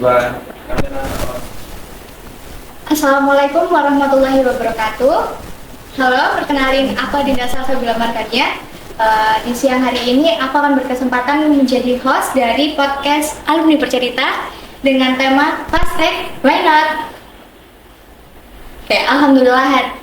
Dua. Assalamualaikum warahmatullahi wabarakatuh. Halo, perkenalin aku Dinda Salsabila Markania. Di siang hari ini aku akan berkesempatan menjadi host dari podcast Alumni Bercerita dengan tema Fast Track Why Not? Oke, alhamdulillah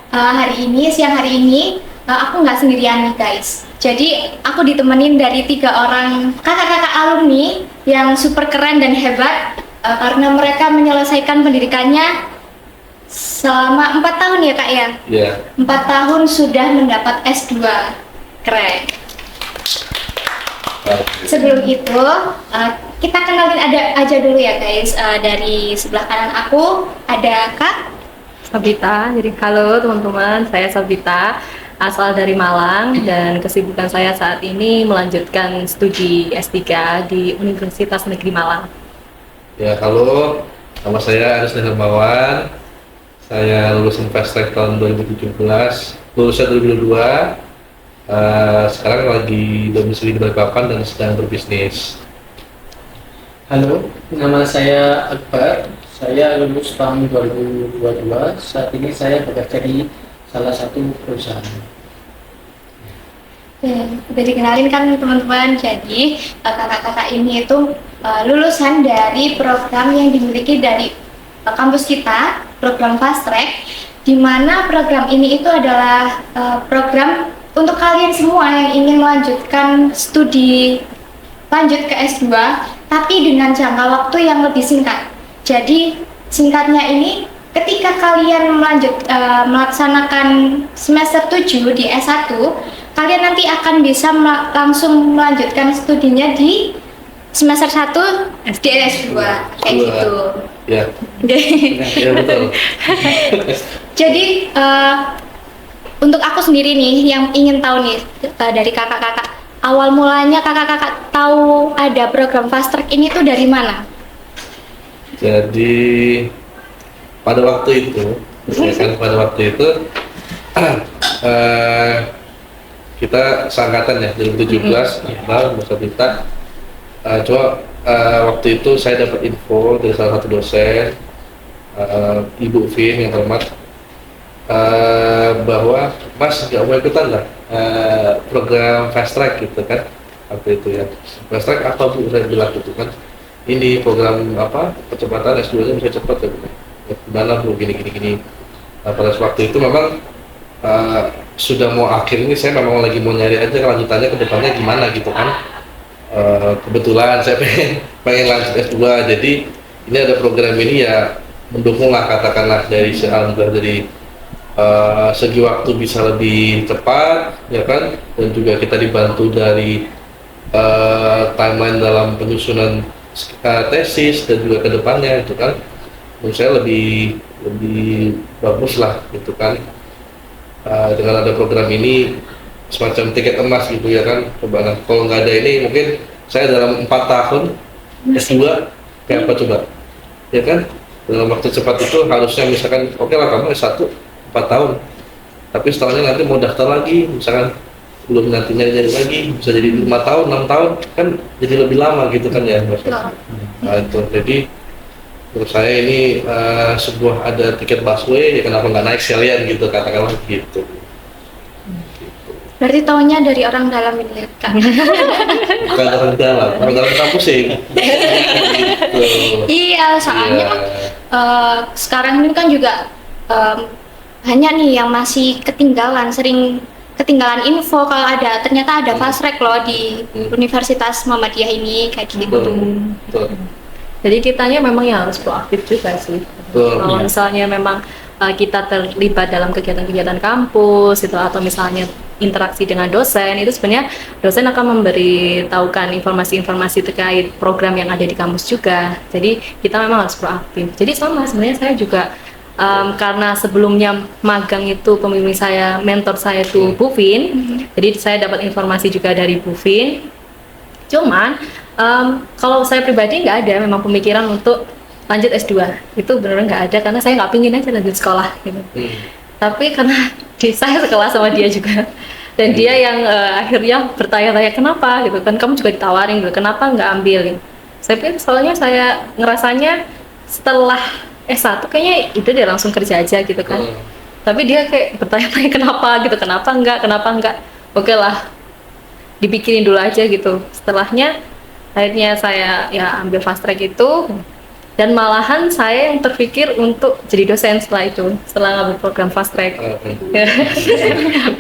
siang hari ini aku nggak sendirian nih guys. Jadi aku ditemenin dari 3 orang kakak-kakak alumni yang super keren dan hebat karena mereka menyelesaikan pendidikannya selama 4 tahun ya kak ya? Iya. 4 tahun sudah mendapat S2. Keren. Sebelum itu, kita kenalin aja dulu ya guys. Dari sebelah kanan aku ada Kak Sabita. Jadi halo teman-teman, saya Sabita, asal dari Malang dan kesibukan saya saat ini melanjutkan studi S3 di Universitas Negeri Malang. Ya, halo. Nama saya Aris Hermawan. Saya lulusan Fast Track tahun 2017, lulusnya 2022. Sekarang lagi domisili di Balikpapan dan sedang berbisnis. Halo, nama saya Akbar. Saya lulus tahun 2022. Saat ini saya bekerja di salah satu perusahaan. udah dikenalin kan teman-teman. Jadi kakak-kakak ini itu lulusan dari program yang dimiliki dari kampus kita, program Fast Track, di mana program ini itu adalah program untuk kalian semua yang ingin melanjutkan studi lanjut ke S2 tapi dengan jangka waktu yang lebih singkat. Jadi singkatnya ini ketika kalian melaksanakan semester 7 di S1, kalian nanti akan bisa langsung melanjutkan studinya di semester 1 di S2 kayak gitu. Ya. Ya betul. Jadi untuk aku sendiri nih yang ingin tahu nih dari kakak-kakak, awal mulanya kakak-kakak tahu ada program Fast Track ini tuh dari mana? Jadi pada waktu itu, kita seangkatan ya 2017, Iqbal, Musa Bita. Waktu itu saya dapat info dari salah satu dosen, Ibu Vin yang terhormat, bahwa Mas nggak mau ikutan lah program Fast Track gitu kan waktu itu ya. Fast Track apa Bu? Saya bilang gitu kan, ini program percepatan S2 nya bisa cepat ya Bu. Gimana Bu, gini. Pada waktu itu memang sudah mau akhir ini, saya memang lagi mau nyari aja kelanjutannya ke depannya gimana gitu kan. Kebetulan saya pengen lanjut S2, jadi ini ada program ini ya mendukung lah, katakanlah dari segi waktu bisa lebih cepat ya kan, dan juga kita dibantu dari timeline dalam penyusunan tesis dan juga kedepannya itu kan, menurut saya lebih bagus lah gitu kan. Dengan ada program ini semacam tiket emas gitu ya kan. Coba kalau nggak ada ini mungkin saya dalam 4 tahun S2 kayak apa coba ya kan, dalam waktu cepat itu harusnya misalkan oke lah kamu S1 4 tahun, tapi setelahnya nanti mau daftar lagi misalkan belum nantinya jadi lagi bisa jadi 5 tahun 6 tahun kan, jadi lebih lama gitu kan ya Mas. Itu jadi menurut saya ini sebuah ada tiket busway ya, kenapa nggak naik sekalian gitu, katakanlah gitu. Berarti taunya dari orang dalam ini kan? Bukan orang dalam kampus sih. Gitu. Iya, soalnya sekarang ini kan juga banyak nih yang masih sering ketinggalan info kalau ternyata ada Fast Track loh di Universitas Muhammadiyah ini kayak gitu. Betul. Jadi kitanya memang ya harus proaktif juga sih. Kalau misalnya memang kita terlibat dalam kegiatan-kegiatan kampus itu, atau misalnya interaksi dengan dosen, itu sebenarnya dosen akan memberitahukan informasi-informasi terkait program yang ada di kampus juga. Jadi kita memang harus proaktif. Jadi sama sebenarnya saya juga karena sebelumnya magang itu pembimbing saya, mentor saya itu Bu Vin, jadi saya dapat informasi juga dari Bu Vin. Cuman kalau saya pribadi nggak ada memang pemikiran untuk lanjut S2, itu benar-benar nggak ada, karena saya nggak pingin aja lanjut sekolah gitu. Tapi karena saya sekelas sama dia juga, dan dia yang akhirnya bertanya-tanya kenapa gitu kan, kamu juga ditawarin gitu, kenapa nggak ambil gitu. Saya pikir soalnya saya ngerasanya setelah S1 kayaknya udah deh langsung kerja aja gitu kan. Tapi dia kayak bertanya-tanya kenapa enggak. Oke lah, dipikirin dulu aja gitu. Setelahnya akhirnya saya ya ambil fast track itu, dan malahan saya yang terpikir untuk jadi dosen setelah ngambil program fast track.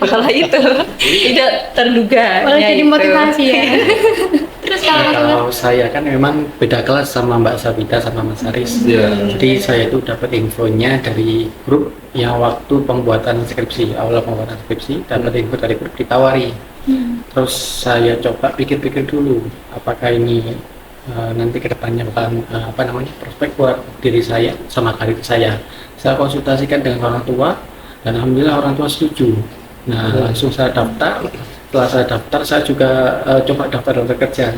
Malah itu tidak terduga. Malah jadi motivasi ya. Terus Kalau saya kan memang beda kelas sama Mbak Sabita sama Mas Aris. Jadi saya itu dapat infonya dari grup yang waktu pembuatan skripsi, awal pembuatan skripsi dapat info dari grup ditawari. Terus saya coba pikir-pikir dulu apakah ini nanti kedepannya bakal prospek buat diri saya sama karir saya. Saya konsultasikan dengan orang tua dan alhamdulillah orang tua setuju. Nah langsung saya daftar. Setelah saya daftar saya juga coba daftar kerja.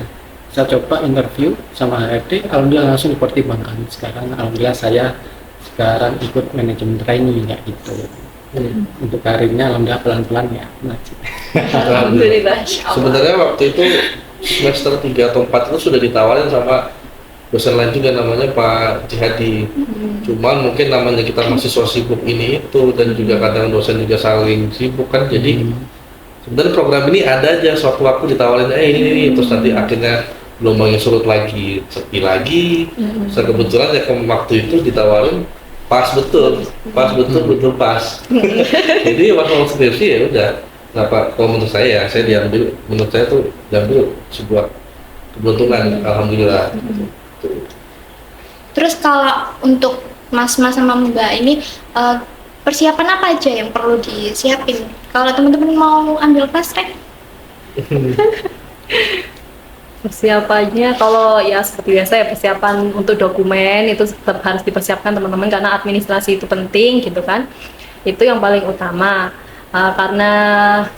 Saya coba interview sama HRD, alhamdulillah langsung dipertimbangkan. Sekarang alhamdulillah saya sekarang ikut manajemen training kayak gitu. Untuk karirnya alhamdulillah pelan-pelan ya. Alhamdulillah. Sebenarnya waktu itu semester 3 atau 4 itu sudah ditawarin sama dosen lain juga namanya Pak Jihadi. Cuman mungkin namanya kita mahasiswa sibuk ini itu, dan juga kadang dosen juga saling sibuk kan, jadi sebenarnya program ini ada aja suatu waktu ditawarin ini, terus nanti akhirnya gelombangnya surut lagi, sepi lagi. Kebetulan ya waktu itu ditawarin pas betul. Jadi pas mau skripsi ya udah. Kenapa? Kalau menurut saya diambil, menurut saya tuh diambil sebuah keberuntungan, alhamdulillah. Terus kalau untuk mas-mas sama mbak ini persiapan apa aja yang perlu disiapin kalau teman-teman mau ambil fast track? Persiapannya kalau ya seperti biasa ya, persiapan untuk dokumen itu tetap harus dipersiapkan teman-teman karena administrasi itu penting gitu kan. Itu yang paling utama. Karena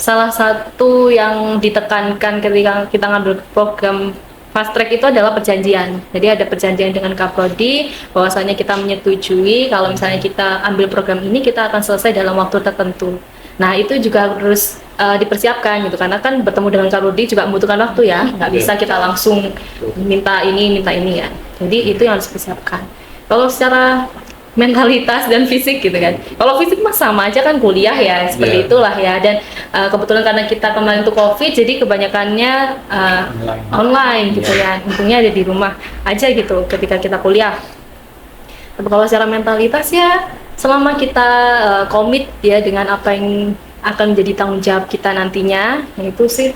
salah satu yang ditekankan ketika kita ngambil program fast track itu adalah perjanjian. Jadi ada perjanjian dengan Kaprodi bahwasanya kita menyetujui kalau misalnya kita ambil program ini kita akan selesai dalam waktu tertentu. Nah itu juga harus dipersiapkan gitu, karena kan bertemu dengan Kaprodi juga membutuhkan waktu ya, nggak bisa kita langsung minta ini ya. Jadi itu yang harus dipersiapkan. Kalau secara mentalitas dan fisik gitu kan. Kalau fisik mah sama aja kan, kuliah ya seperti itulah ya. Dan kebetulan karena kita kemarin itu COVID, jadi kebanyakannya online gitu ya. Untungnya ada di rumah aja gitu ketika kita kuliah. Tapi kalau secara mentalitas ya, selama kita komit ya dengan apa yang akan menjadi tanggung jawab kita nantinya, itu sih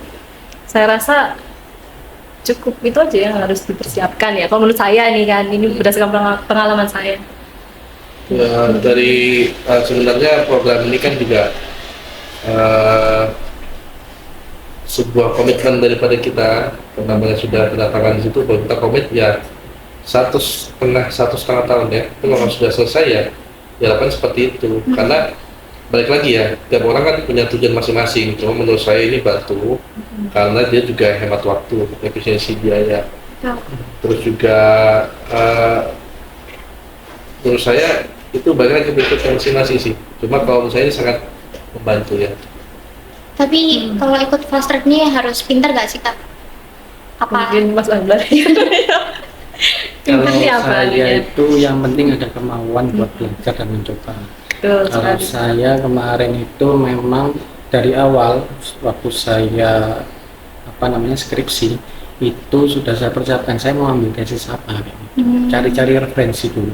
saya rasa cukup, itu aja yang harus dipersiapkan ya. Kalau menurut saya nih kan, ini berdasarkan pengalaman saya. Ya, dari sebenarnya program ini kan juga sebuah komitmen daripada kita, namanya sudah kedatangan di situ, kalau kita komit ya 1,5 tahun ya, itu kalau sudah selesai ya dilakukan seperti itu. Karena balik lagi ya, tiap orang kan punya tujuan masing-masing. Cuma menurut saya ini bantu karena dia juga hemat waktu, efisiensi biaya, terus juga menurut saya itu balik lagi berikut masing-masing sih. Cuma kalau menurut saya ini sangat membantu ya. Tapi kalau ikut fast track ini harus pintar gak sih Kak? Apa? Mungkin Mas Anwar. Kalau saya itu yang penting ada kemauan buat belajar dan mencoba. Kalau saya kemarin itu memang dari awal waktu saya skripsi itu sudah saya persiapkan, saya mau ambil tesis apa, cari-cari referensi dulu,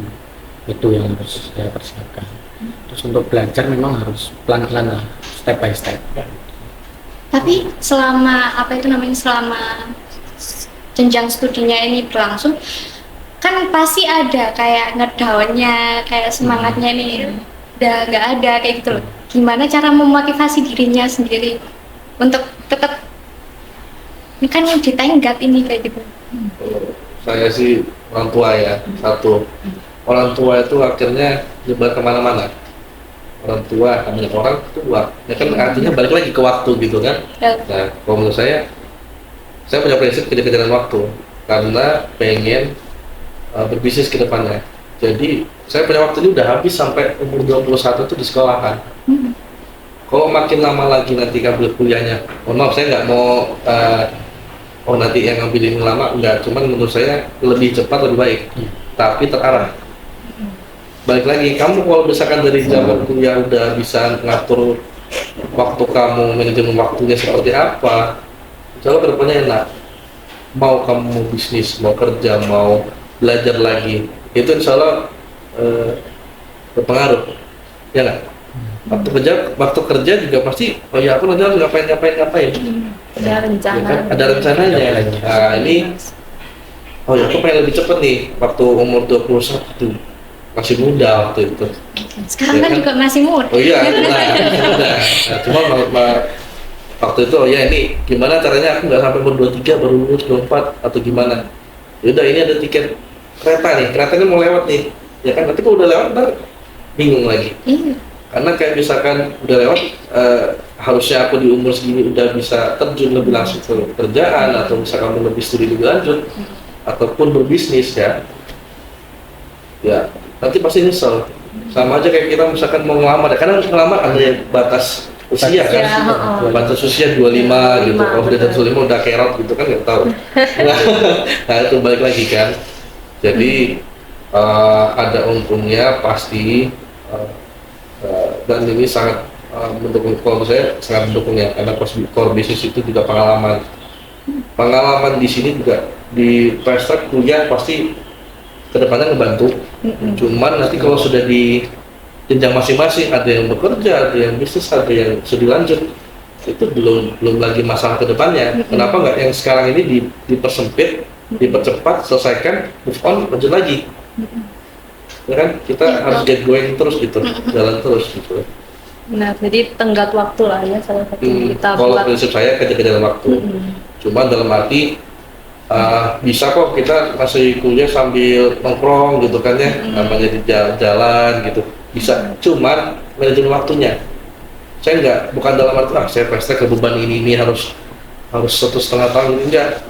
itu yang harus saya persiapkan. Terus untuk belajar memang harus pelan-pelan lah, step by step. Tapi selama selama jenjang studinya ini berlangsung, kan pasti ada kayak ngedownnya, kayak semangatnya nih udah nggak ada kayak gitu loh. Gimana cara memotivasi dirinya sendiri untuk tetap, ini kan ditenggat ini kayak gitu? Saya sih orang tua ya, satu orang tua itu akhirnya nyebar kemana-mana. Orang tua, namanya orang tua, ya kan artinya balik lagi ke waktu gitu kan. Nah, kalau menurut saya punya prinsip kejar-kejaran waktu karena pengen berbisnis ke depannya. Jadi saya punya waktu ini udah habis sampai umur 21 itu di sekolahan. Kalau makin lama lagi nanti kabel kuliahnya, mohon maaf saya nggak mau oh nanti yang ngambil ini lama, enggak, cuman menurut saya lebih cepat lebih baik, tapi terarah. Balik lagi, kamu kalau misalkan dari zaman kuliah udah bisa ngatur waktu kamu, manajemen waktunya seperti apa, insya Allah kedepannya enak. Mau kamu bisnis, mau kerja, mau belajar lagi, itu insya Allah berpengaruh, ya nggak? Waktu kerja juga pasti, oh ya aku nanti harus ngapain. Ada rencana. Ya kan? Ada rencananya. Nah ini, oh ya aku pengen lebih cepet nih, waktu umur 21 masih muda waktu itu. Sekarang Ya kan kan? juga masih muda. Oh iya, udah. Nah, cuma waktu itu, oh ya ini gimana caranya aku nggak sampai umur 23 baru lulus 24 atau gimana? Yaudah ini ada tiket kereta nih, keretanya mau lewat nih, ya kan? Nanti kalau udah lewat ntar bingung lagi. Iya. Karena kayak misalkan udah lewat, harusnya aku di umur segini udah bisa terjun lebih langsung ke pekerjaan, atau misalkan lebih studi lebih lanjut, ataupun berbisnis ya nanti pasti nyesel. Sama aja kayak kita misalkan mau ngelamar, karena ngelamar ada yang batas usia kan, batas usia 25 gitu, kalau udah 25 udah kerot gitu kan, nggak tahu. Nah itu balik lagi kan, jadi ada untungnya pasti, dan ini sangat mendukung, kalau saya sangat mendukung ya, karena core business itu juga pengalaman di sini juga di Fast Track kuliah pasti kedepannya ngebantu. Cuman nanti kalau sudah di jenjang masing-masing, ada yang bekerja, ada yang bisnis, ada yang studi lanjut, itu belum lagi masalah kedepannya. Kenapa nggak yang sekarang ini dipersempit, dipercepat, selesaikan, move on, lanjut lagi. Ya kan, kita harus get going terus gitu, jalan terus gitu. Nah, jadi tenggat waktu lah ya salah satu kita Kalau buat. prinsip saya kejar-kejaran waktu. Cuma dalam arti bisa kok kita masih kuliah sambil nongkrong gitu kan ya, namanya di jalan gitu, bisa. Cuman manajemen waktunya, saya bukan dalam arti saya pesta ke beban ini harus 1,5 tahun, enggak.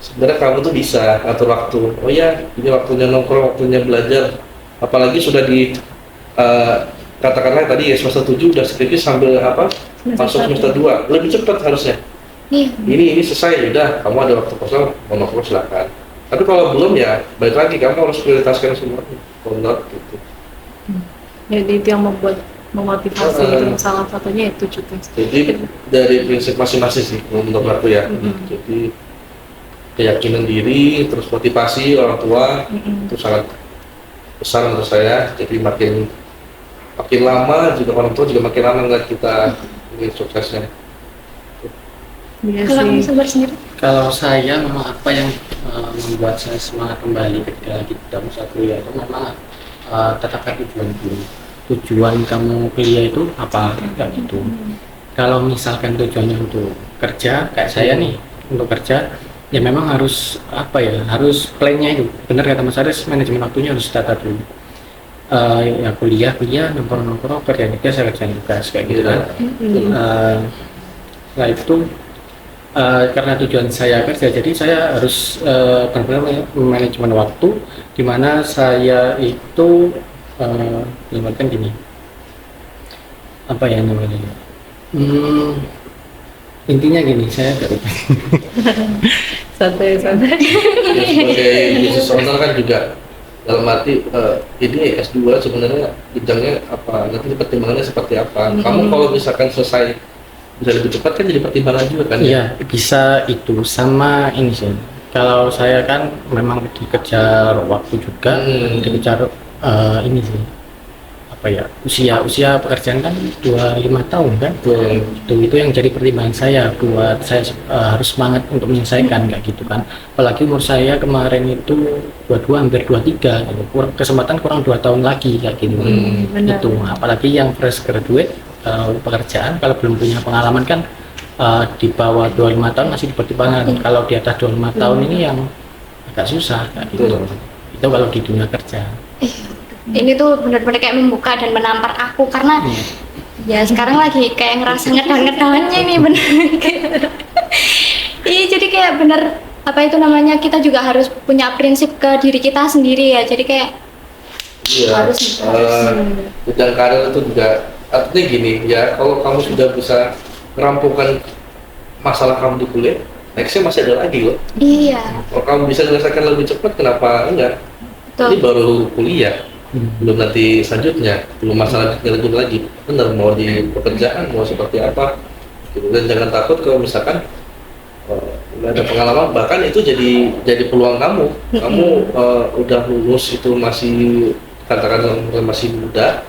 Sebenarnya kamu tuh bisa atur waktu. Oh ya, ini waktunya nongkrong, waktunya belajar. Apalagi sudah di katakanlah tadi ya semester 7 udah skripsi sambil masuk semester 2, lebih cepat harusnya. Ini selesai, udah kamu ada waktu kosong, mau nongkrong silakan. Tapi kalau belum ya balik lagi, kamu harus prioritaskan semuanya. Kalau gitu. Jadi itu yang memotivasi itu salah satunya itu juga. Jadi dari prinsip masing-masing sih menurut aku ya. Jadi keyakinan diri, terus motivasi orang tua itu sangat besar menurut saya. Jadi makin lama juga orang tua juga makin lama ngeliat kita ini suksesnya. Kalau kamu sabar sendiri? Kalau saya memang apa yang membuat saya semangat kembali ketika lagi dalam satu kuliah itu memang tetapkan tujuan dulu. Tujuan kamu kuliah itu apa, kayak gitu. Kalau misalkan tujuannya untuk kerja, kayak saya nih untuk kerja, ya memang harus harus plannya itu. Benar kata Mas Aris, manajemen waktunya harus ditata dulu. Ya kuliah nongkrong kerja tugas kayak gitu kan. Setelah itu karena tujuan saya kerja, jadi saya harus benar-benar manajemen waktu, di mana saya itu mengatakan gini, apa ya namanya? Intinya gini, saya nggak lupa. Santai. Ya, sebagai business owner kan juga dalam arti ini S2 sebenarnya bidangnya apa, nanti pertimbangannya seperti apa. Kamu kalau misalkan selesai bisa lebih cepat kan jadi pertimbangan juga kan? Iya, bisa itu sama ini sih. Kalau saya kan memang dikejar waktu juga, dikejar ini sih. Usia pekerjaan kan 25 tahun kan? Itu yang jadi pertimbangan saya buat saya harus semangat untuk menyelesaikan kayak gitu kan. Apalagi umur saya kemarin itu 22 hampir 23 gitu. Kesempatan kurang 2 tahun lagi kayak gitu. Itu apalagi yang fresh graduate pekerjaan, kalau belum punya pengalaman kan di bawah 25 tahun masih dipertimbangkan. Kalau di atas 25 tahun ini yang agak susah kayak gitu. Itu kalau di dunia kerja. Ini tuh benar-benar kayak membuka dan menampar aku, karena ya sekarang lagi kayak ngerasa ngedown-ngedownnya nih bener. Iya, jadi kayak bener kita juga harus punya prinsip ke diri kita sendiri ya. Jadi kayak harus bidang karir itu juga artinya gini ya, kalau kamu sudah bisa merampungkan masalah kamu di kuliah, nextnya masih ada lagi loh. Iya, Kalau kamu bisa menyelesaikan lebih cepat, kenapa enggak? Ini betul. baru kuliah, belum nanti selanjutnya, belum masalah lanjut lagi. Bener, mau di pekerjaan, mau seperti apa. Gitu. Dan jangan takut kalau misalkan nggak ada pengalaman, bahkan itu jadi peluang kamu. Kamu udah lulus itu masih katakanlah masih muda,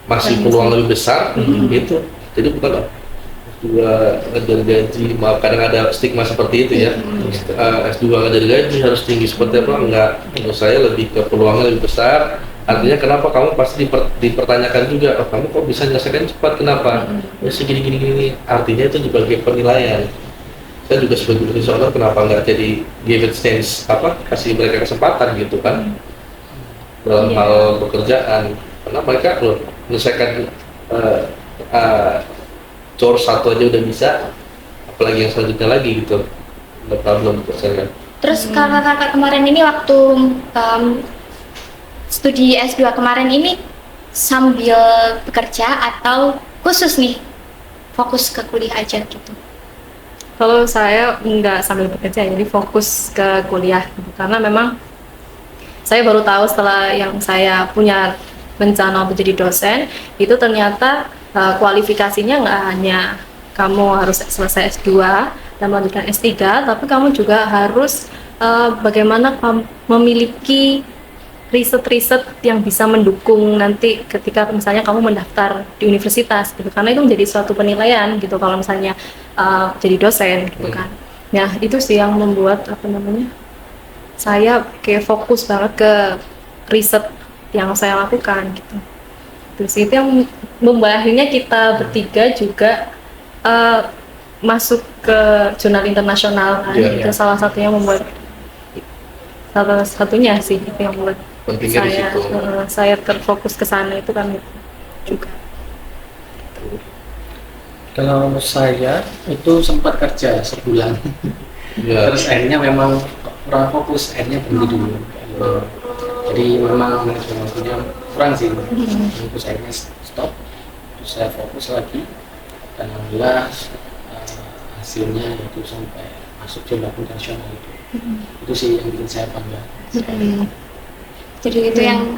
masih peluang lebih besar, gitu. Jadi bukan juga ngejar gaji, maaf kadang ada stigma seperti itu ya. S2 ngejar gaji harus tinggi seperti apa, enggak. Menurut saya lebih ke peluangnya lebih besar. Artinya kenapa kamu pasti dipertanyakan juga, oh, kamu kok bisa menyelesaikan cepat, kenapa? Ya segini gini gini. Artinya itu juga sebagai penilaian. Saya juga sebagai business owner, kenapa nggak jadi give it chance, kasih mereka kesempatan gitu kan, dalam hal pekerjaan. Karena mereka loh menyelesaikan chore satu aja udah bisa, apalagi yang selanjutnya lagi gitu. Nggak problem buat saya. Terus kakak-kakak kemarin ini waktu studi S2 kemarin ini sambil bekerja atau khusus nih fokus ke kuliah aja gitu? Kalau saya nggak sambil bekerja, jadi fokus ke kuliah gitu. Karena memang saya baru tahu setelah yang saya punya rencana untuk jadi dosen, itu ternyata kualifikasinya nggak hanya kamu harus selesai S2 dan melanjutkan S3, tapi kamu juga harus bagaimana memiliki riset-riset yang bisa mendukung nanti ketika misalnya kamu mendaftar di universitas gitu, karena itu menjadi suatu penilaian gitu kalau misalnya jadi dosen gitu kan. Nah itu sih yang membuat saya kayak fokus banget ke riset yang saya lakukan gitu. Terus itu yang membuat akhirnya kita bertiga juga masuk ke jurnal internasional kan. Itu salah satunya membuat satunya sih itu yang membuat saya terfokus ke sana itu kan juga. Kalau saya itu sempat kerja sebulan, terus akhirnya memang kurang fokus, akhirnya berhenti dulu. Jadi memang waktunya kurang sih, terus akhirnya stop, terus saya fokus lagi, dan alhamdulillah hasilnya itu sampai masuk jurnal internasional itu sih yang bikin saya bangga. Jadi itu yang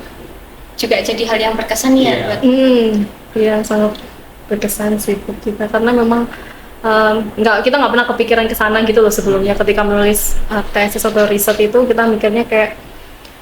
juga jadi hal yang berkesan ya buat. Iya sangat berkesan sih buat kita karena memang kita nggak pernah kepikiran ke sana gitu loh sebelumnya. Ketika menulis tesis atau riset itu kita mikirnya kayak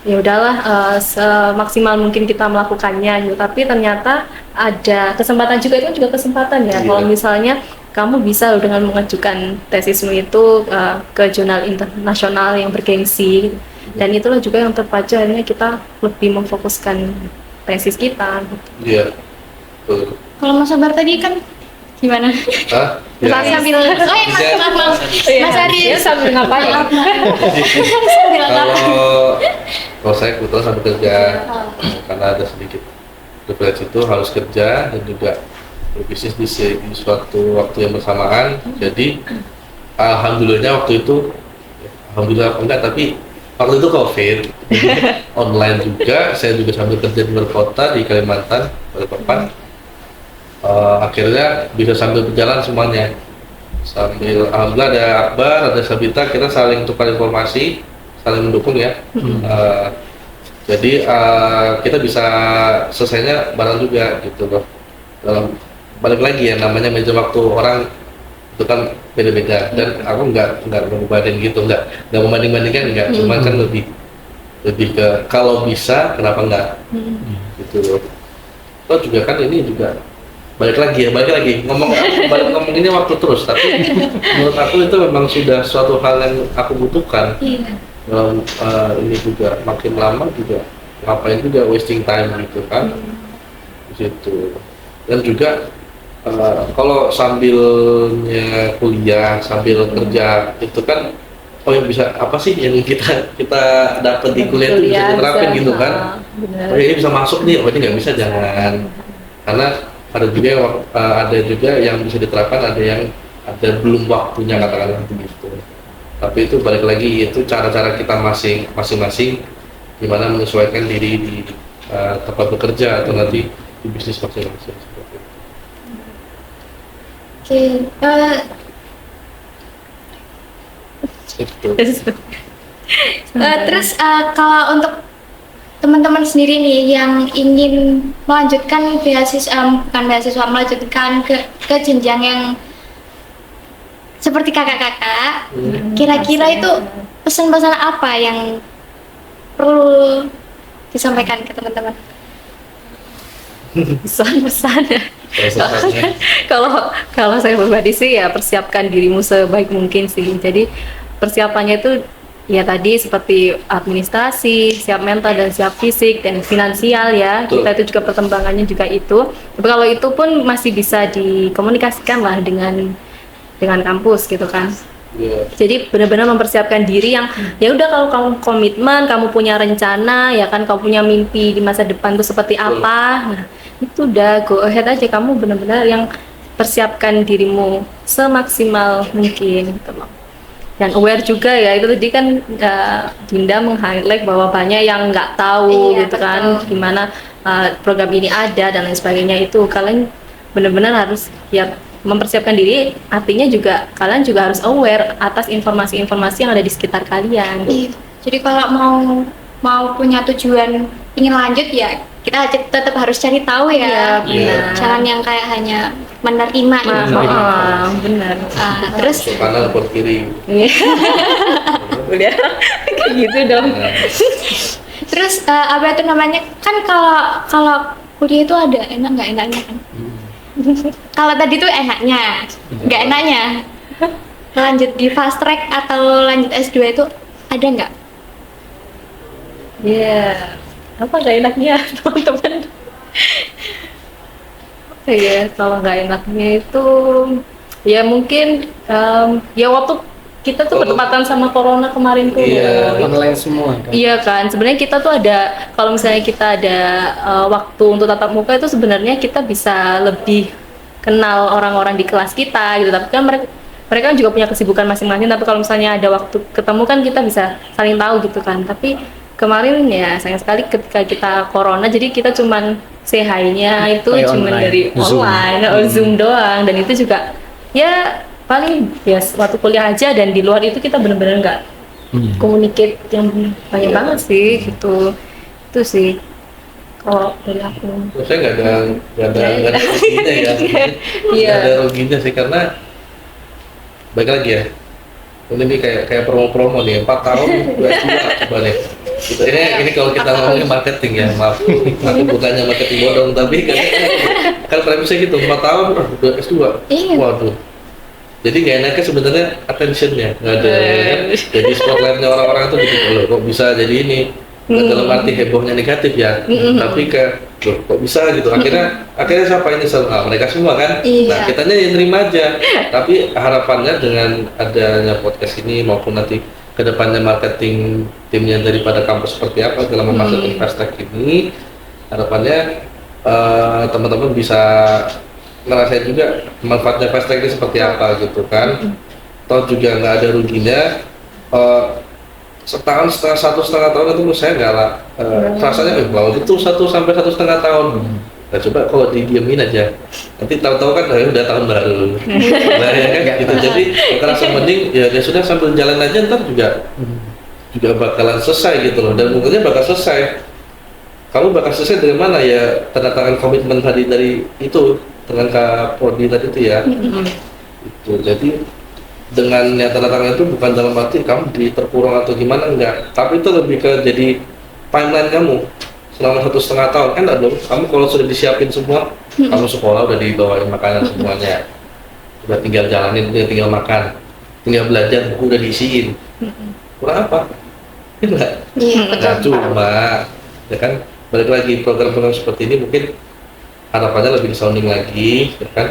ya udahlah semaksimal mungkin kita melakukannya gitu. Tapi ternyata ada kesempatan juga, itu juga kesempatan ya. Kalau misalnya kamu bisa loh dengan mengajukan tesismu itu ke jurnal internasional yang bergengsi, dan itulah juga yang terpacu akhirnya kita lebih memfokuskan tesis kita. Iya. Kalau Mas Sabar tadi kan gimana? Sambil Mas Ari sambil ngapain? Kalau saya kebetulan sambil kerja, karena ada sedikit privilege itu harus kerja dan juga berbisnis di suatu waktu yang bersamaan. Jadi alhamdulillahnya waktu itu, alhamdulillah enggak, tapi waktu itu COVID, online juga. Saya juga sambil kerja di luar kota di Kalimantan, Balikpapan. Akhirnya bisa sambil berjalan semuanya. Sambil alhamdulillah ada Akbar, ada Sabita, kita saling tukar informasi, saling mendukung ya. Jadi kita bisa selesainya bareng juga gitu loh. Balik lagi ya, namanya meja waktu orang itu kan beda-beda, dan aku nggak membanding gitu, nggak membanding-bandingkan, nggak, cuma kan lebih ke kalau bisa kenapa nggak gitu loh. Toh juga kan ini juga balik lagi ngomong ini waktu terus, tapi menurut aku itu memang sudah suatu hal yang aku butuhkan. Dalam ini juga makin lama juga ngapain juga wasting time gitu kan di situ. Dan juga kalau sambilnya kuliah sambil kerja itu kan yang bisa apa sih yang kita dapat di kuliah itu bisa diterapin gitu kan. Ini bisa masuk nih, ini nggak bisa, jangan. Karena ada juga yang bisa diterapkan, ada yang belum waktunya, katakanlah begitu. Tapi itu balik lagi, itu cara-cara kita masing-masing gimana menyesuaikan diri di tempat bekerja atau nanti di bisnis masing-masing. Itu. Terus kalau untuk teman-teman sendiri nih yang ingin melanjutkan bukan beasiswa, melanjutkan ke jenjang yang seperti kakak-kakak, kira-kira itu pesan-pesan apa yang perlu disampaikan ke teman-teman? Pesan-pesan ya. Pesan-pesannya. Kalau saya pribadi sih ya persiapkan dirimu sebaik mungkin sih. Jadi persiapannya itu ya tadi seperti administrasi, siap mental dan siap fisik dan finansial ya. Betul. Kita itu juga pertimbangannya juga itu. Tapi kalau itu pun masih bisa dikomunikasikan lah dengan kampus gitu kan. Iya. Jadi benar-benar mempersiapkan diri yang ya udah, kalau kamu komitmen, kamu punya rencana ya kan, kamu punya mimpi di masa depan tuh seperti apa. Nah, itu udah go ahead aja, kamu benar-benar yang persiapkan dirimu semaksimal mungkin gitu loh. Dan aware juga ya, itu tadi kan Dinda meng-highlight bahwa banyak yang nggak tahu Iya, gitu kan betul. gimana program ini ada dan lain sebagainya. Itu kalian benar-benar harus ya mempersiapkan diri, artinya juga kalian juga harus aware atas informasi-informasi yang ada di sekitar kalian. Iya. Jadi kalau mau punya tujuan ingin lanjut ya kita tetap harus cari tahu ya. Iya, benar. Jangan yang kayak hanya menerima info. Benar. Terus Ke kanan ke kiri. Iya. Udah kayak gitu dong. Nah, terus apa itu namanya? Kan kalau kuliah itu ada enak nggak enaknya kan? Kalau tadi tuh enaknya, nggak enaknya. Lanjut di fast track atau lanjut S2 itu ada nggak? Iya. Apa nggak enaknya teman-teman? Apa ya, kalau nggak enaknya itu ya mungkin ya waktu kita tuh bertepatan sama corona kemarin tuh. Iya. Online semua kan. Iya kan, sebenarnya kita tuh ada, kalau misalnya kita ada waktu untuk tatap muka itu sebenarnya kita bisa lebih kenal orang-orang di kelas kita gitu. Tapi kan mereka kan juga punya kesibukan masing-masing. Tapi kalau misalnya ada waktu ketemu kan kita bisa saling tahu gitu kan. Tapi kemarin ya sayang sekali ketika kita corona, jadi kita cuman say hi-nya itu Kayak cuman online. dari Zoom. online, Zoom doang. Dan itu juga ya paling ya waktu kuliah aja, dan di luar itu kita benar-benar nggak communicate yang banyak banget sih gitu. Itu sih kalau dari aku. Saya nggak ada ruginya ya. Iya. Nggak ada ruginya sih, karena baik lagi ya. Ini kayak promo-promo nih, 4 tahun S2 coba deh. Gitu. Ini kalau kita ngomongin marketing ya, maaf. Aku bukannya marketing bodong, tapi kan premisnya gitu, 4 tahun udah S2. Iya. Waduh. Jadi nggak enaknya sebenarnya attentionnya nggak ada, kan? Jadi spotlightnya orang-orang tuh gitu, loh kok bisa jadi ini. Nggak dalam arti hebohnya negatif ya, tapi loh kok bisa gitu. Akhirnya siapa ini mereka semua kan. Iya. Nah kitanya yang terima aja. Tapi harapannya dengan adanya podcast ini maupun nanti kedepannya marketing timnya daripada kampus seperti apa dalam memasarkan fast track ini, harapannya teman-teman bisa ngerasain juga manfaatnya fast track ini seperti apa gitu kan. Toh juga nggak ada ruginya. Setahun setengah tahun itu menurut saya nggak lah. Rasanya bahwa itu 1 sampai 1,5 tahun. Nah coba kalau didiemin aja, nanti tahu-tahu kan udah tahun baru. Nah ya kan gitu. Jadi kerasa mending ya sudah sambil jalan aja, ntar juga bakalan selesai gitu loh. Dan mungkinnya bakal selesai. Kamu bakal selesai dari mana ya? Tanda tangan komitmen tadi dari itu dengan Kak Prodi tadi itu ya. Itu jadi dengan yang tanda tangan itu bukan dalam arti kamu terkurung atau gimana, enggak, tapi itu lebih ke jadi timeline kamu selama 1,5 tahun. Kan dong, kamu kalau sudah disiapin semua, kamu sekolah udah dibawain makanan semuanya, udah tinggal jalanin, tinggal makan, tinggal belajar, buku udah diisiin, kurang apa? Enggak. Iya, betul. Nah cuma ya kan balik lagi program-program seperti ini mungkin harapannya lebih sounding lagi ya kan.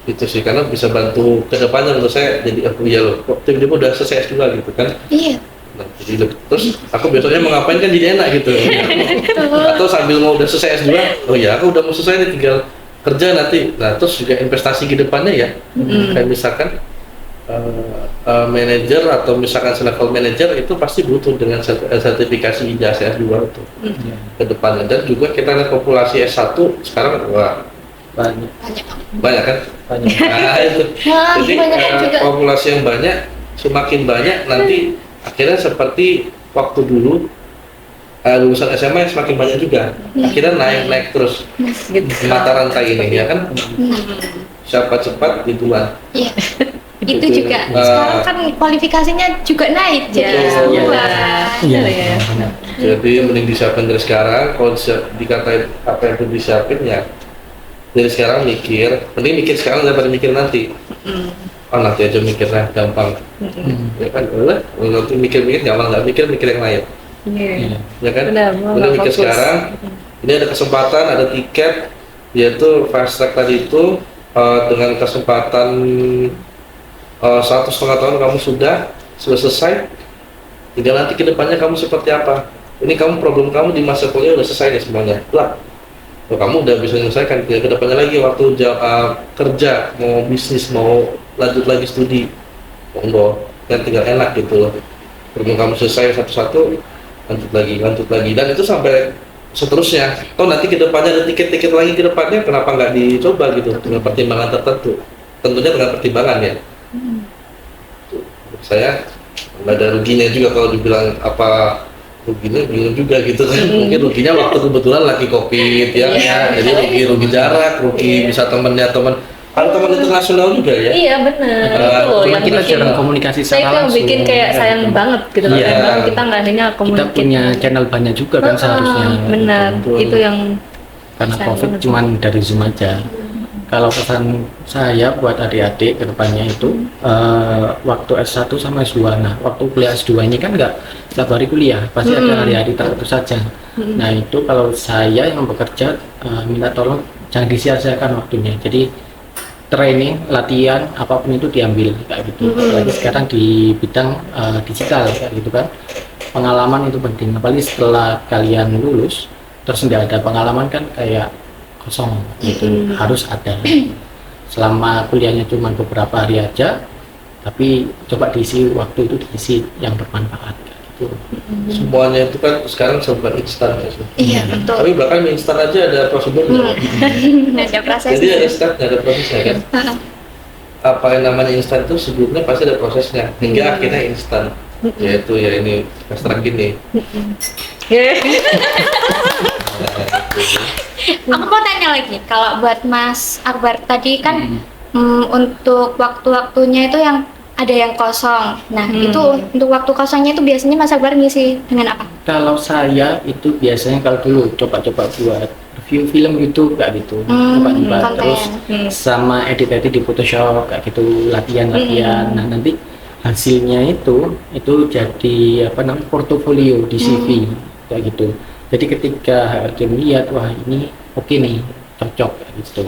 Itu sih, karena bisa bantu ke depannya menurut saya. Jadi ya loh, kok tim-tim udah selesai S2 gitu kan. Iya. Nah, jadi terus aku besoknya mau ngapain kan jadi enak gitu. Atau sambil mau udah selesai S2, oh ya aku udah mau selesai nih, tinggal kerja nanti. Nah terus juga investasi ke depannya ya. Kayak misalkan manajer atau misalkan selevel manajer itu pasti butuh dengan sertifikasi ijazah S2 itu ke depannya. Dan juga kita lihat populasi S1 sekarang wah banyak. Banyak. Banyak kan? Banyak. Nah itu. Nah, Jadi banyak juga. populasi yang banyak, semakin banyak nanti akhirnya seperti waktu dulu lulusan SMA yang semakin banyak juga. Akhirnya naik terus Gitu. mata rantai ini ya kan. Nah, Siapa cepat duluan. iya. Itu Betul. juga sekarang kan kualifikasinya juga naik jadi Betul. S2. Iya, ya. benar. Jadi mending disiapin dari sekarang. Kalau dikatain apa yang perlu disiapin ya dari sekarang mending mikir sekarang daripada mikir nanti. Oh nanti aja mikirnya gampang. Ya kan, udah nanti mikir gampang, nggak mikir yang lain. Iya. Ya kan? Benar, Mending mikir fokus. sekarang. Ini ada kesempatan, ada tiket, yaitu fast track tadi itu dengan kesempatan 1,5 tahun kamu sudah selesai. Tinggal nanti kedepannya kamu seperti apa. Ini problem kamu di masa kuliah udah selesai nih semuanya. Lah, kamu udah bisa menyelesaikan. Tinggal kedepannya lagi waktu kerja, mau bisnis, mau lanjut lagi studi, monggo. Kan tinggal enak gitu loh. Problem kamu selesai satu-satu, lanjut lagi, dan itu sampai seterusnya. Oh nanti kedepannya ada tiket-tiket lagi ke depannya, kenapa nggak dicoba gitu dengan pertimbangan tertentu? Tentunya dengan pertimbangan ya. Saya nggak ada ruginya juga kalau dibilang apa ruginya bingung juga gitu kan. Mungkin ruginya waktu kebetulan lagi covid ya, jadi rugi jarak, rugi bisa teman ada teman internasional juga ya. Iya benar. Itu loh Cuma yang kita bikin jarang komunikasi saya secara itu yang langsung. bikin kayak sayang banget gitu loh. Iya. Emang kita nggak hanya Kita komunikasi. punya channel banyak juga kan seharusnya. Benar. Betul. Itu yang Karena sayang COVID banget. cuman dari Zoom aja. Kalau pesan saya buat adik-adik ke depannya itu waktu S1 sama S2. Nah, waktu kuliah S2 ini kan nggak setiap hari kuliah, pasti ada hari-hari tertentu saja. Nah, itu kalau saya yang bekerja minta tolong jangan disia-siakan waktunya. Jadi training, latihan, apapun itu diambil kayak gitu. Apalagi sekarang di bidang digital kayak gitu kan. Pengalaman itu penting. Apalagi setelah kalian lulus terus nggak ada pengalaman kan kayak kosong gitu. Harus ada. Selama kuliahnya cuma beberapa hari aja, tapi coba diisi waktu itu diisi yang bermanfaat kayak gitu. Semuanya itu kan sekarang serba instan ya. Iya, betul. Tapi bahkan mie instan aja ada prosedurnya. Ada prosesnya. Jadi ada stepnya, ada prosesnya kan. Apa yang namanya instan itu sebelumnya pasti ada prosesnya hingga akhirnya instan. Yaitu ya ini fast track gini. Aku mau tanya lagi, kalau buat Mas Akbar tadi kan untuk waktu-waktunya itu yang ada yang kosong. Nah, itu untuk waktu kosongnya itu biasanya Mas Akbar ngisi dengan apa? Kalau saya itu biasanya kalau dulu coba-coba buat review film YouTube kayak gitu, coba-coba konten. terus sama edit-edit di Photoshop kayak gitu, latihan-latihan. Nah, nanti hasilnya itu jadi apa namanya portofolio di CV kayak gitu. Jadi ketika HRD melihat wah ini oke nih, cocok kayak gitu.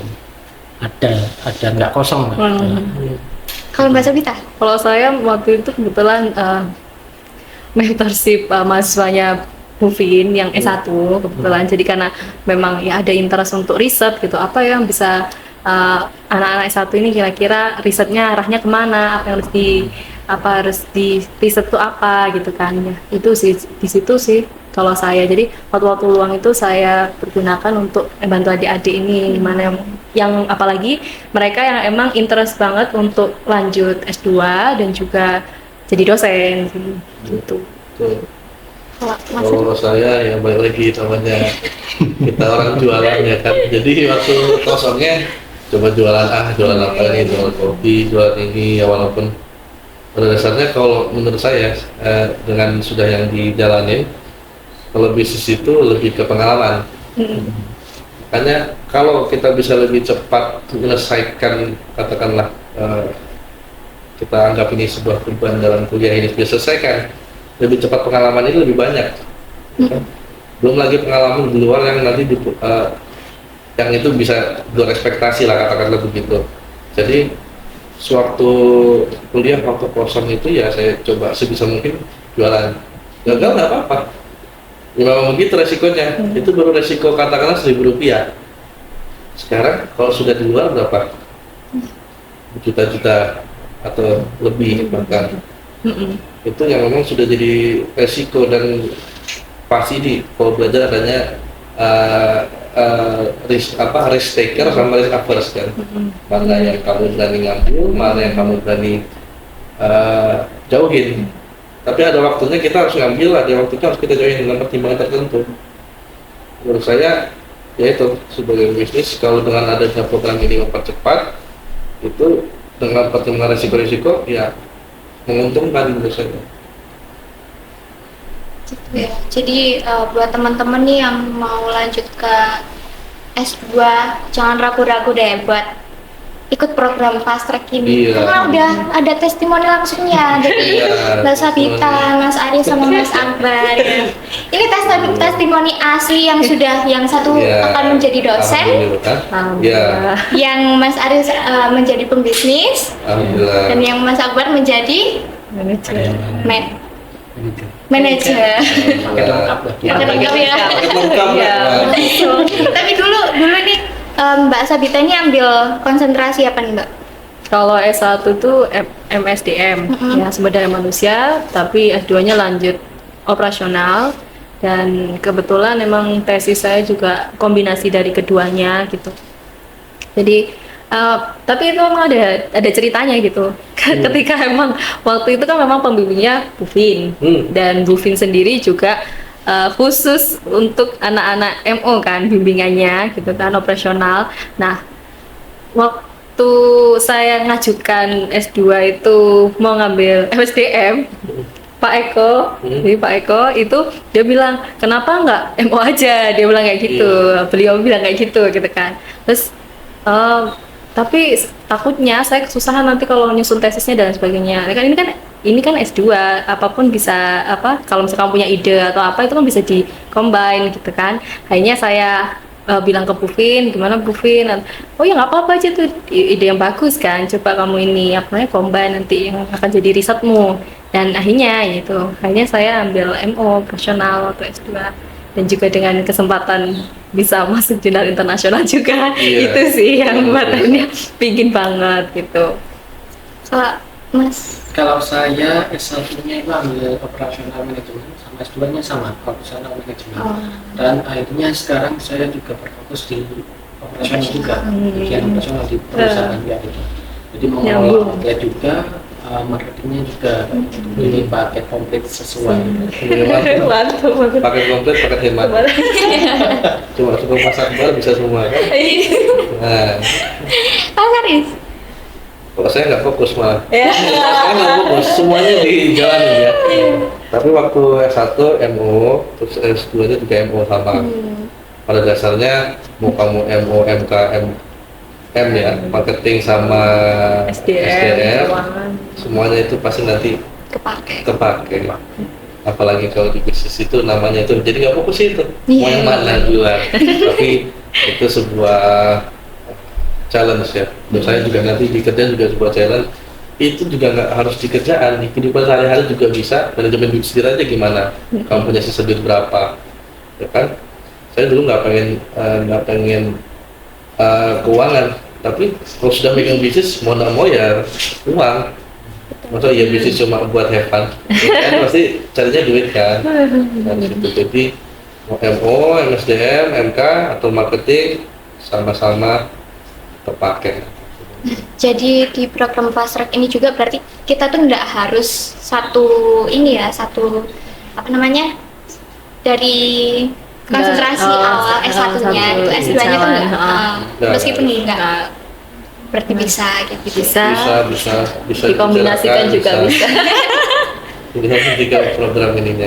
Ada nggak kosong lah. Kalau Mbak Sabita? Kalau saya waktu itu kebetulan mentorship mahasiswanya Buvin yang S1 kebetulan. Jadi karena memang ya ada interest untuk riset gitu, apa yang bisa anak-anak S1 ini kira-kira risetnya arahnya kemana, apa yang harus di riset itu apa gitu kan ya. Itu sih di situ sih kalau saya. Jadi waktu-waktu luang itu saya pergunakan untuk membantu adik-adik ini mana yang apalagi mereka yang emang interest banget untuk lanjut S2 dan juga jadi dosen gitu. Tuh. Kalau Kalau saya ya balik lagi namanya kita orang jualan ya kan. Jadi waktu kosongnya coba jualan apa ini, jualan kopi, jualan ini ya, walaupun pada dasarnya kalau menurut saya dengan sudah yang dijalani, kalau bisnis itu lebih ke pengalaman. Makanya kalau kita bisa lebih cepat menyelesaikan, katakanlah kita anggap ini sebuah beban dalam kuliah ini bisa selesaikan, lebih cepat pengalaman ini lebih banyak. Belum lagi pengalaman di luar yang nanti yang itu bisa luar ekspektasi lah, katakanlah begitu. Jadi sewaktu kuliah, waktu kosong itu ya saya coba sebisa mungkin jualan. Gagal nggak apa-apa. Ya memang begitu resikonya. Itu baru resiko katakanlah Rp1.000. Sekarang kalau sudah di luar berapa? Juta-juta atau lebih bahkan. Itu yang memang sudah jadi resiko, dan pasti kalau belajar adanya risk taker sama risk averse kan. Mana yang kamu berani ngambil, mana yang kamu berani jauhin. Tapi ada waktunya kita harus ngambil, ada waktunya harus kita jauhin dengan pertimbangan tertentu. Menurut saya, ya itu sebagai bisnis, kalau dengan adanya program ini mempercepat, itu dengan pertimbangan risiko-risiko, ya menguntungkan menurut saya. Ya, jadi buat teman-teman nih yang mau lanjut ke S2, jangan ragu-ragu deh buat ikut program fast track ini. Iya. Karena udah ada testimoni langsungnya dari Mbak Sabita, Mas Aris sama Mas Akbar. Ya. Ini testimoni asli yang sudah yang satu akan menjadi dosen, yang Mas Aris menjadi pembisnis, dan yang Mas Akbar menjadi manajer. Lengkap ya. Tapi dulu nih Mbak Sabita ini ambil konsentrasi apa nih Mbak? Kalau S1 tuh MSDM, ya sumber daya manusia, tapi S2-nya lanjut operasional, dan kebetulan emang tesis saya juga kombinasi dari keduanya gitu. Jadi tapi itu memang ada ceritanya gitu. Ketika emang waktu itu kan memang pembimbingnya Bu Vin, dan Bu Vin sendiri juga khusus untuk anak-anak MO kan bimbingannya gitu kan, operasional. Nah, waktu saya ngajukan S2 itu mau ngambil MSDM, Pak Eko, jadi Pak Eko itu dia bilang, kenapa nggak MO aja, dia bilang kayak gitu. Beliau bilang kayak gitu kan. Terus tapi takutnya saya kesusahan nanti kalau nyusun tesisnya dan sebagainya. Ini kan S2, apapun bisa kalau misalkan punya ide atau apa itu kan bisa di-combine gitu kan. Akhirnya saya bilang ke Bu Vin, gimana Bu Vin? Oh ya nggak apa-apa aja tuh, ide yang bagus kan. Coba kamu ini combine nanti yang akan jadi risetmu. Dan akhirnya saya ambil MO profesional waktu S2. Dan juga dengan kesempatan bisa masuk jurnal internasional juga, itu sih yang buat ini pingin banget gitu. Mas? Kalau saya S1-nya itu ambil operasional manajemen, sama S2-nya sama operasional manajemen. Dan akhirnya sekarang saya juga berfokus di operasional juga, bagian operasional di perusahaan ya gitu. Jadi mengelola outlet juga, marketingnya juga, ini paket komplit sesuai. Mantap. Paket komplit, paket hemat. Cuma suka masak bar bisa semua kan? Nah. Aris? Kalau saya nggak fokus malah. Saya nggak fokus, semuanya dijalanin ya. Tapi waktu S1 MO, terus S2-nya juga MO sama. Pada dasarnya mau kamu MO, MK, M ya, marketing sama SDM, semuanya itu pasti nanti kepake. Apalagi kalau di bisnis itu namanya itu, jadi nggak fokus itu, mau yang mana jual. Tapi itu sebuah challenge ya. Menurut saya juga nanti di kerjaan juga sebuah challenge. Itu juga nggak harus di kerjaan, di kehidupan sehari-hari juga bisa. Manajemen duit sendiri aja gimana? Kamu punya sisa duit berapa? Ya kan? Saya dulu nggak pengen keuangan, tapi kalau sudah megang bisnis mau nggak mau ya uang. Maksudnya ya bisnis cuma buat have fun, kan pasti carinya duit kan. Gitu. Jadi mau MO, MSDM, MK atau marketing sama-sama terpakai. Jadi di program fast track ini juga berarti kita tuh nggak harus satu dari konsentrasi awal S1-nya itu S2-nya tuh enggak, meskipun enggak berarti bisa gitu. Bisa dikombinasikan juga bisa. Bisa tiga program ininya.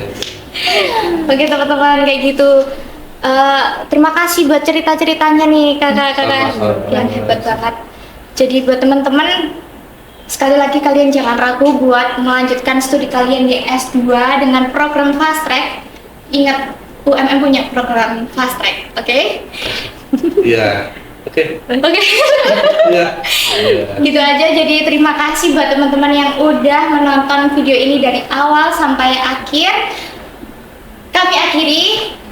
Oke teman-teman, kayak gitu. Terima kasih buat cerita-ceritanya nih kakak-kakak yang hebat banget. Jadi buat teman-teman, sekali lagi kalian jangan ragu buat melanjutkan studi kalian di S2 dengan program fast track. Ingat, UMM punya program fast track, oke? Iya, oke. Iya. Gitu aja, jadi terima kasih buat teman-teman yang udah menonton video ini dari awal sampai akhir. Kami akhiri.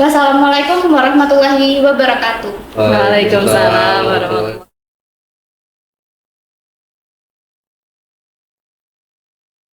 Wassalamualaikum warahmatullahi wabarakatuh. Waalaikumsalam warahmatullahi wabarakatuh.